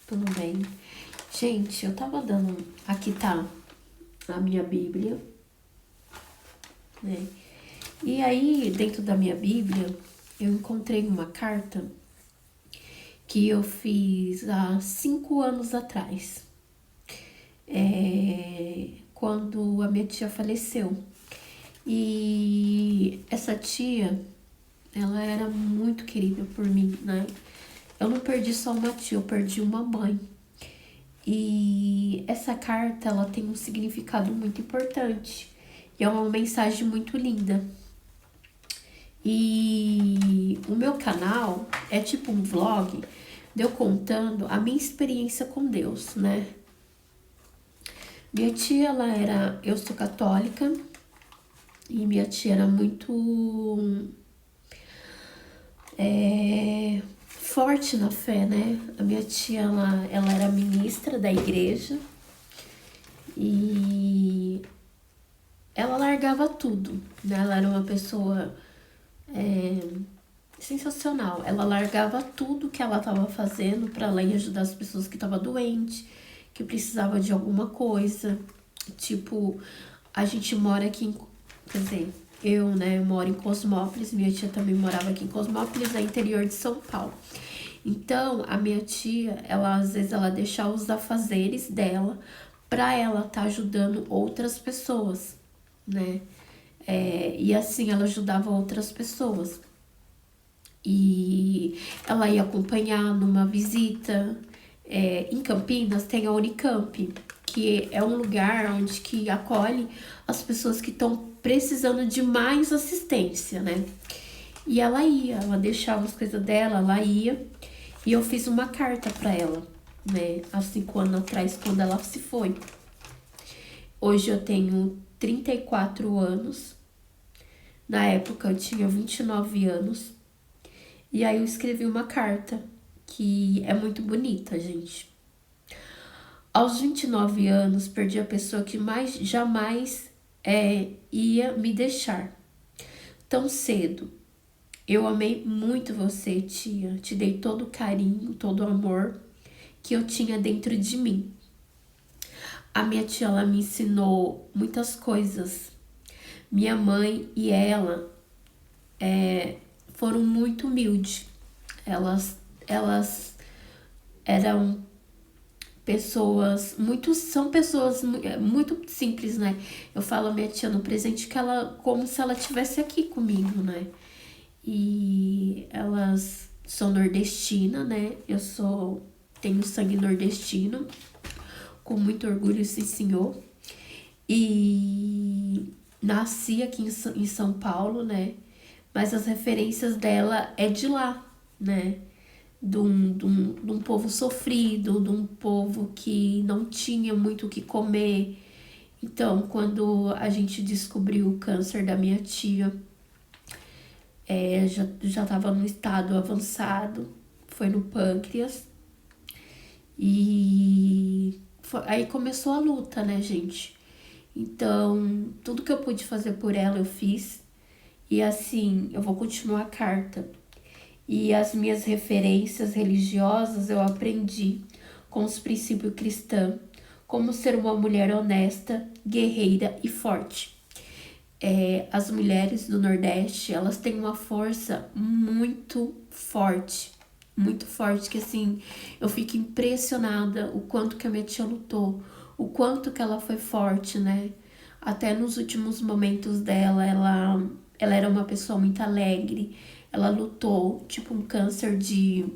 Tudo bem? Gente, eu tava dando. Aqui tá a minha Bíblia, né? E aí, dentro da minha Bíblia, eu encontrei uma carta que eu fiz há 5 anos atrás, quando a minha tia faleceu. E essa tia, ela era muito querida por mim, né? Eu não perdi só uma tia, eu perdi uma mãe. E essa carta, ela tem um significado muito importante. E é uma mensagem muito linda. E o meu canal é tipo um vlog de eu contando a minha experiência com Deus, né? Minha tia, eu sou católica, e minha tia era muito forte na fé, né? A minha tia, ela era ministra da igreja e ela largava tudo, né? Ela era uma pessoa sensacional. Ela largava tudo que ela estava fazendo para lá e ajudar as pessoas que estavam doentes, que precisavam de alguma coisa. Tipo, a gente mora aqui quer dizer, eu, né, eu moro em Cosmópolis, minha tia também morava aqui em Cosmópolis, é interior de São Paulo. Então, a minha tia, ela às vezes ela deixava os afazeres dela para ela estar ajudando outras pessoas, né? E assim ela ajudava outras pessoas. E ela ia acompanhar numa visita. Em Campinas tem a Unicamp, que é um lugar onde que acolhe as pessoas que estão precisando de mais assistência, né? E ela deixava as coisas dela, ela ia. E eu fiz uma carta para ela, né? Há 5 anos atrás, quando ela se foi. Hoje eu tenho 34 anos. Na época eu tinha 29 anos. E aí eu escrevi uma carta, que é muito bonita, gente. Aos 29 anos, perdi a pessoa que jamais ia me deixar. Tão cedo. Eu amei muito você, tia. Te dei todo o carinho, todo o amor que eu tinha dentro de mim. A minha tia, ela me ensinou muitas coisas. Minha mãe e ela foram muito humildes. Elas eram são pessoas muito simples, né? Eu falo a minha tia no presente que ela, como se ela estivesse aqui comigo, né? E elas são nordestinas, né? Tenho sangue nordestino, com muito orgulho, sim, senhor. E nasci aqui em São Paulo, né? Mas as referências dela é de lá, né? De um povo sofrido, de um povo que não tinha muito o que comer. Então, quando a gente descobriu o câncer da minha tia, já estava no estado avançado, foi no pâncreas. E aí começou a luta, né, gente? Então, tudo que eu pude fazer por ela, eu fiz. E assim, eu vou continuar a carta. E as minhas referências religiosas eu aprendi com os princípios cristãos, como ser uma mulher honesta, guerreira e forte. As mulheres do Nordeste, elas têm uma força muito forte, que assim, eu fico impressionada o quanto que a minha tia lutou, o quanto que ela foi forte, né? Até nos últimos momentos dela, ela era uma pessoa muito alegre, ela lutou, tipo um câncer de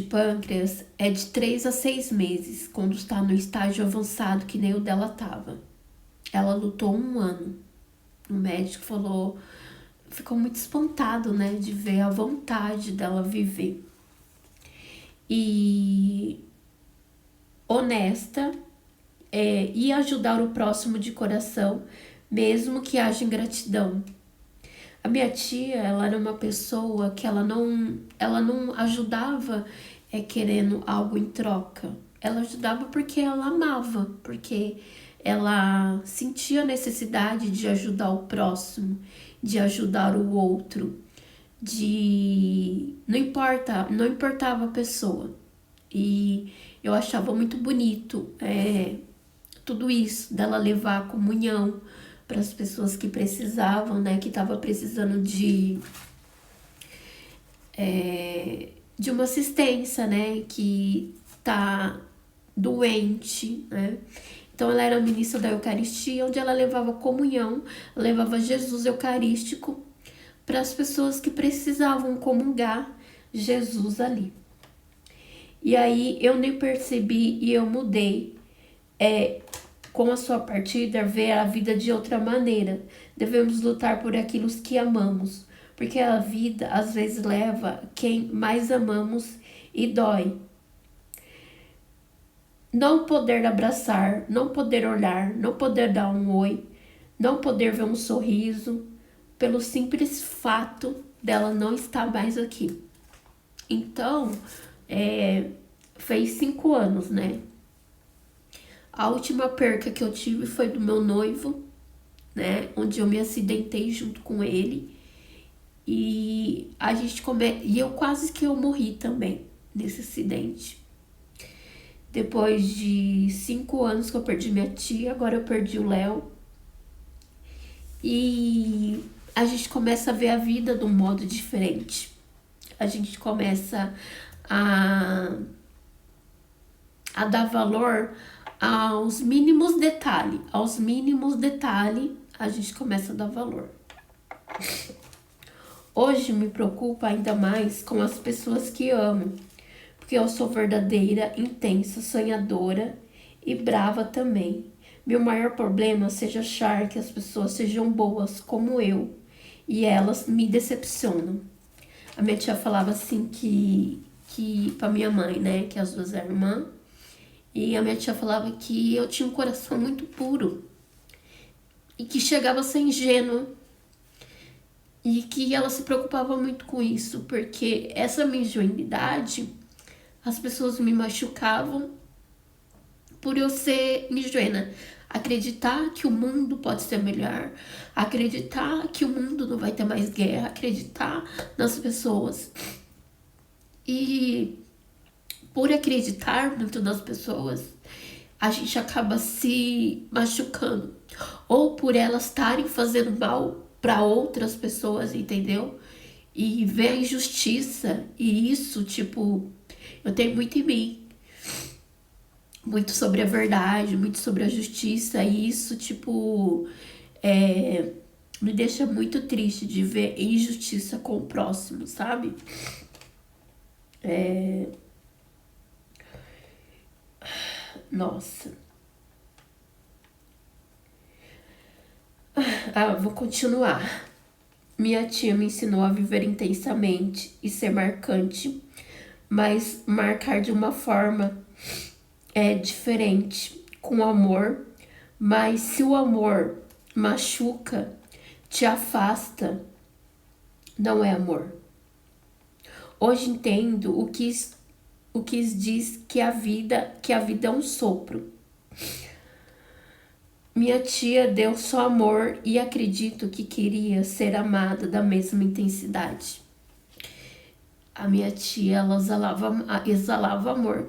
pâncreas é de 3 a 6 meses, quando está no estágio avançado, que nem o dela tava. Ela lutou 1 ano. O médico falou, ficou muito espantado, né, de ver a vontade dela viver. E honesta, e ajudar o próximo de coração, mesmo que haja ingratidão. A minha tia, ela era uma pessoa que ela não ajudava querendo algo em troca. Ela ajudava porque ela amava, porque ela sentia a necessidade de ajudar o próximo, de ajudar o outro, não importava a pessoa. E eu achava muito bonito tudo isso, dela levar a comunhão para as pessoas que precisavam, né? Que estavam precisando de uma assistência, né? Que tá doente, né? Então ela era ministra da Eucaristia, onde ela levava comunhão, levava Jesus Eucarístico para as pessoas que precisavam comungar Jesus ali. E aí eu nem percebi e eu mudei. Com a sua partida, ver a vida de outra maneira. Devemos lutar por aquilo que amamos, porque a vida às vezes leva quem mais amamos e dói. Não poder abraçar, não poder olhar, não poder dar um oi, não poder ver um sorriso, pelo simples fato dela não estar mais aqui. Então, fez 5 anos, né? A última perca que eu tive foi do meu noivo, né? Onde eu me acidentei junto com ele. E a gente e eu quase que eu morri também nesse acidente. Depois de 5 anos que eu perdi minha tia, agora eu perdi o Léo. E a gente começa a ver a vida de um modo diferente. A gente começa a dar valor aos mínimos detalhes. Aos mínimos detalhes, a gente começa a dar valor. Hoje me preocupa ainda mais com as pessoas que amo, porque eu sou verdadeira, intensa, sonhadora e brava também. Meu maior problema seja achar que as pessoas sejam boas como eu e elas me decepcionam. A minha tia falava assim que pra minha mãe, né, que as duas eram irmãs, e a minha tia falava que eu tinha um coração muito puro e que chegava a ser ingênua e que ela se preocupava muito com isso, porque essa minha ingenuidade, as pessoas me machucavam por eu ser ingênua. Acreditar que o mundo pode ser melhor, acreditar que o mundo não vai ter mais guerra, acreditar nas pessoas. E por acreditar muito nas pessoas, a gente acaba se machucando. Ou por elas estarem fazendo mal para outras pessoas, entendeu? E ver a injustiça. E isso, tipo, eu tenho muito em mim. Muito sobre a verdade, muito sobre a justiça. E isso, tipo, me deixa muito triste de ver injustiça com o próximo, sabe? Nossa. Vou continuar. Minha tia me ensinou a viver intensamente e ser marcante, mas marcar de uma forma diferente, com amor. Mas se o amor machuca, te afasta, não é amor. Hoje entendo o que diz que a vida é um sopro. Minha tia deu só amor e acredito que queria ser amada da mesma intensidade. A minha tia, ela exalava amor.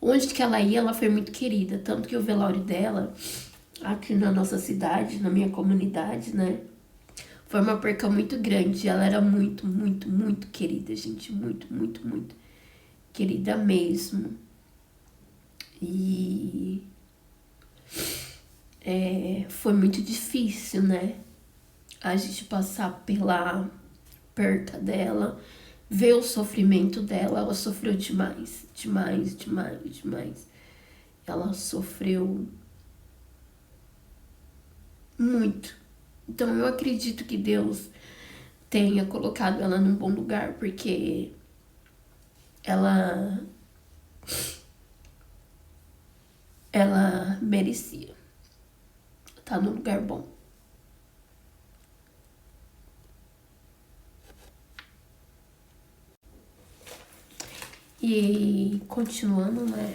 Onde que ela ia, ela foi muito querida. Tanto que o velório dela, aqui na nossa cidade, na minha comunidade, né? Foi uma perca muito grande. Ela era muito, muito, muito querida, gente. Muito, muito, muito querida mesmo. E foi muito difícil, né? A gente passar pela perca dela, ver o sofrimento dela. Ela sofreu demais, demais, demais, demais. Ela sofreu muito. Então eu acredito que Deus tenha colocado ela num bom lugar, porque ela merecia estar num lugar bom. E continuando, né,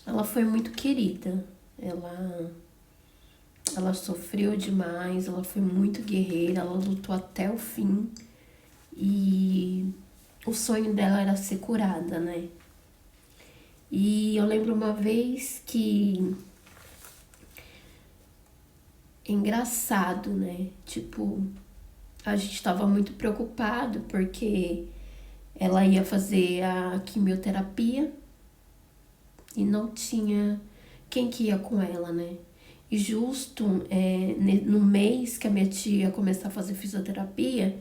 ela foi muito querida. Ela sofreu demais, ela foi muito guerreira, ela lutou até o fim. E o sonho dela era ser curada, né? E eu lembro uma vez que... É engraçado, né? Tipo, a gente tava muito preocupado porque ela ia fazer a quimioterapia e não tinha quem que ia com ela, né? E justo no mês que a minha tia ia começar a fazer fisioterapia,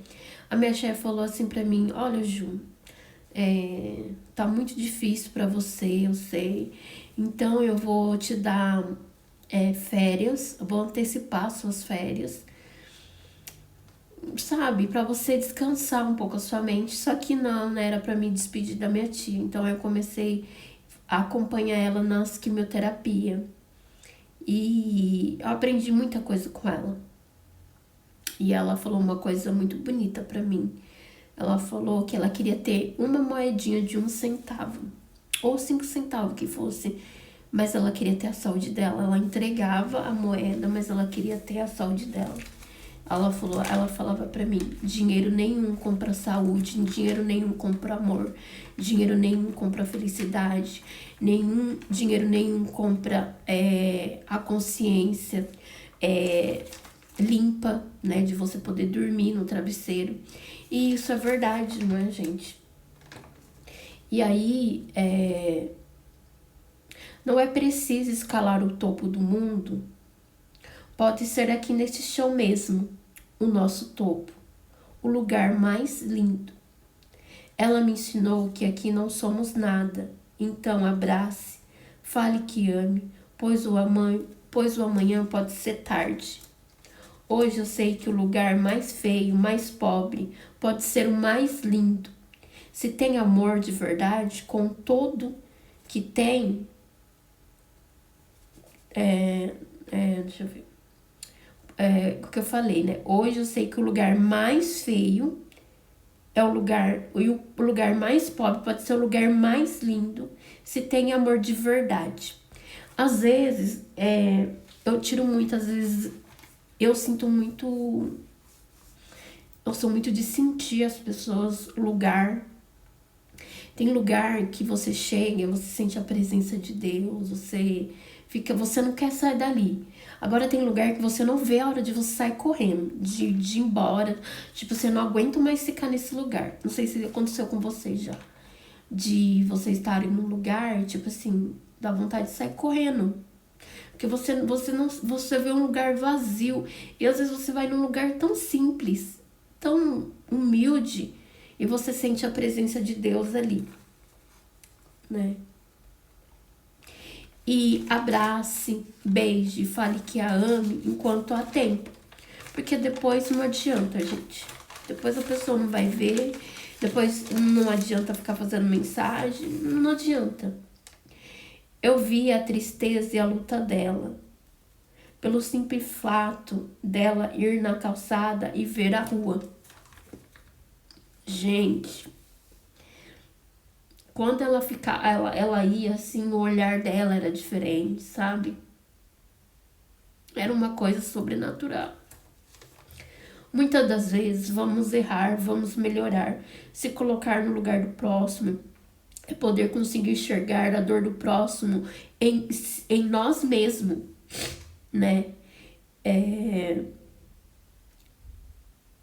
a minha chefe falou assim pra mim: olha, Ju, tá muito difícil pra você, eu sei. Então eu vou te dar férias, eu vou antecipar suas férias, sabe, pra você descansar um pouco a sua mente. Só que não, né, era pra me despedir da minha tia. Então eu comecei a acompanhar ela nas quimioterapia. E eu aprendi muita coisa com ela. E ela falou uma coisa muito bonita pra mim. Ela falou que ela queria ter uma moedinha de 1 centavo, ou 5 centavos que fosse, mas ela queria ter a saúde dela. Ela entregava a moeda, mas ela queria ter a saúde dela. Ela falava pra mim: dinheiro nenhum compra saúde, dinheiro nenhum compra amor, dinheiro nenhum compra felicidade, dinheiro nenhum compra a consciência limpa, né, de você poder dormir no travesseiro. E isso é verdade, não é, gente? E aí, não é preciso escalar o topo do mundo. Pode ser aqui neste chão mesmo, o nosso topo, o lugar mais lindo. Ela me ensinou que aqui não somos nada, então abrace, fale que ame, pois o amanhã pode ser tarde. Hoje eu sei que o lugar mais feio, mais pobre, pode ser o mais lindo. Se tem amor de verdade, com todo que tem, deixa eu ver. O que eu falei, né? Hoje eu sei que o lugar mais feio é o lugar, e o lugar mais pobre pode ser o lugar mais lindo, se tem amor de verdade. Às vezes, eu tiro muito, às vezes eu sinto muito, eu sou muito de sentir as pessoas, lugar. Tem lugar que você chega, você sente a presença de Deus, você não quer sair dali. Agora tem lugar que você não vê a hora de você sair correndo, de ir embora. Tipo, você não aguenta mais ficar nesse lugar. Não sei se aconteceu com vocês já. De vocês estarem num lugar, tipo assim, dá vontade de sair correndo. Porque você vê um lugar vazio. E às vezes você vai num lugar tão simples, tão humilde, e você sente a presença de Deus ali, né? E abrace, beije, fale que a ame enquanto há tempo. Porque depois não adianta, gente. Depois a pessoa não vai ver, depois não adianta ficar fazendo mensagem, não adianta. Eu vi a tristeza e a luta dela, pelo simples fato dela ir na calçada e ver a rua. Gente, quando ela ia assim, o olhar dela era diferente, sabe? Era uma coisa sobrenatural. Muitas das vezes vamos errar, vamos melhorar. Se colocar no lugar do próximo é poder conseguir enxergar a dor do próximo em nós mesmos, né?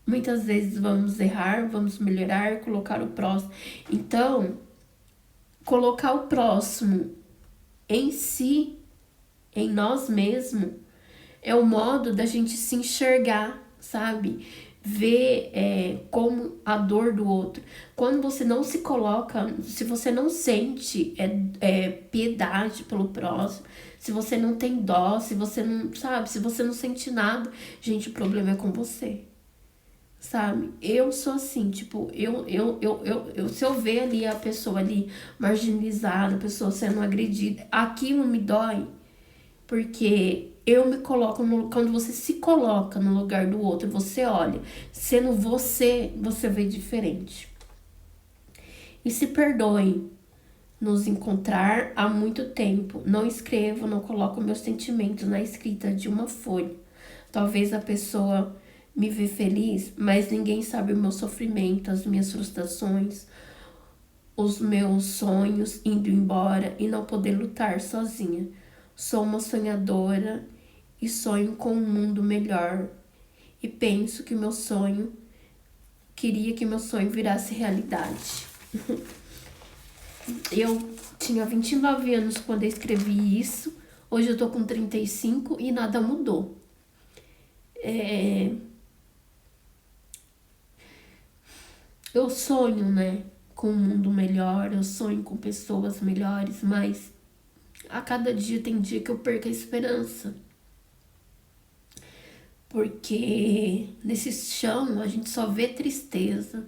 Muitas vezes vamos errar, vamos melhorar, colocar o próximo. Então, colocar o próximo em si, em nós mesmos, é o modo da gente se enxergar, sabe? Ver como a dor do outro. Quando você não se coloca, se você não sente piedade pelo próximo, se você não tem dó, se você não, sabe? Se você não sente nada, gente, o problema é com você. Sabe? Eu sou assim, tipo, se eu ver ali a pessoa ali marginalizada, a pessoa sendo agredida, aquilo me dói, porque eu me coloco, quando você se coloca no lugar do outro, você olha, sendo você vê diferente. E se perdoem nos encontrar há muito tempo, não escrevo, não coloco meus sentimentos na escrita de uma folha. Talvez a pessoa me vê feliz, mas ninguém sabe o meu sofrimento, as minhas frustrações, os meus sonhos indo embora e não poder lutar sozinha. Sou uma sonhadora e sonho com um mundo melhor. E penso que queria que meu sonho virasse realidade. Eu tinha 29 anos quando eu escrevi isso. Hoje eu tô com 35 e nada mudou. Eu sonho, né, com um mundo melhor, eu sonho com pessoas melhores, mas a cada dia tem dia que eu perco a esperança. Porque nesse chão a gente só vê tristeza,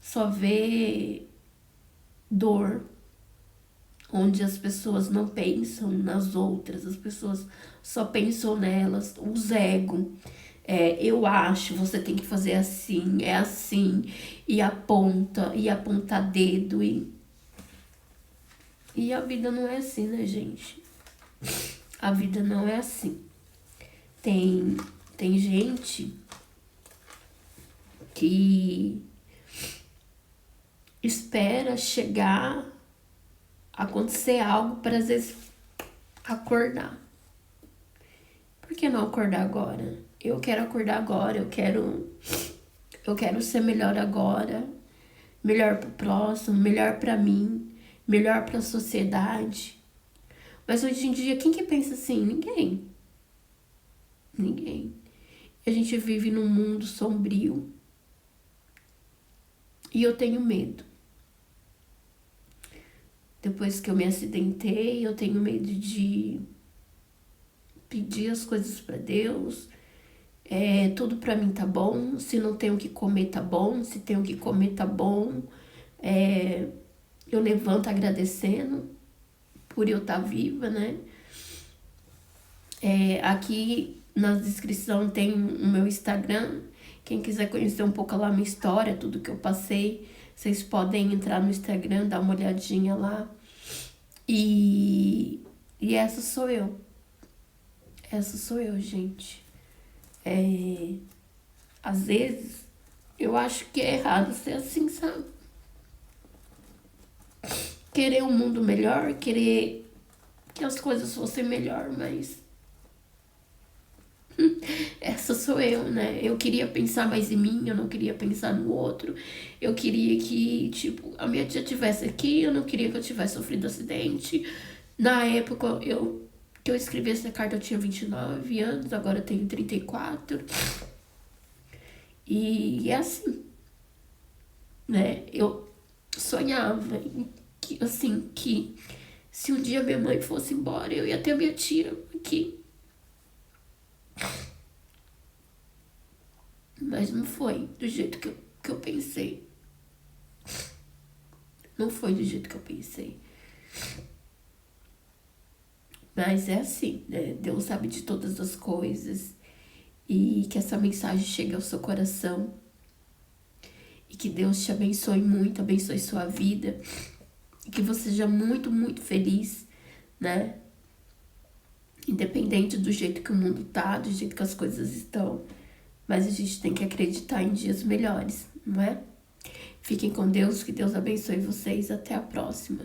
só vê dor, onde as pessoas não pensam nas outras, as pessoas só pensam nelas, os egos. Eu acho, você tem que fazer assim, é assim, e aponta dedo, e a vida não é assim, né, gente? A vida não é assim. Tem gente que espera chegar, acontecer algo para às vezes acordar. Por que não acordar agora? Eu quero acordar agora, eu quero ser melhor agora, melhor pro próximo, melhor pra mim, melhor pra sociedade. Mas hoje em dia, quem que pensa assim? Ninguém. Ninguém. A gente vive num mundo sombrio e eu tenho medo. Depois que eu me acidentei, eu tenho medo de pedir as coisas pra Deus. Tudo pra mim tá bom. Se não tenho o que comer, tá bom. Se tenho o que comer, tá bom. Eu levanto agradecendo por eu estar viva, né? Aqui na descrição tem o meu Instagram. Quem quiser conhecer um pouco lá a minha história, tudo que eu passei, vocês podem entrar no Instagram, dar uma olhadinha lá. E essa sou eu. Essa sou eu, gente. Às vezes, eu acho que é errado ser assim, sabe? Querer um mundo melhor, querer que as coisas fossem melhor, mas essa sou eu, né? Eu queria pensar mais em mim, eu não queria pensar no outro. Eu queria que, tipo, a minha tia estivesse aqui, eu não queria que eu tivesse sofrido acidente. Na época que eu escrevi essa carta, eu tinha 29 anos, agora eu tenho 34. E é assim, né? Eu sonhava que, assim, que se um dia minha mãe fosse embora, eu ia ter a minha tia aqui. Mas não foi do jeito que eu pensei. Não foi do jeito que eu pensei. Mas é assim, né? Deus sabe de todas as coisas. E que essa mensagem chegue ao seu coração. E que Deus te abençoe muito, abençoe sua vida. E que você seja muito, muito feliz, né? Independente do jeito que o mundo tá, do jeito que as coisas estão. Mas a gente tem que acreditar em dias melhores, não é? Fiquem com Deus, que Deus abençoe vocês. Até a próxima.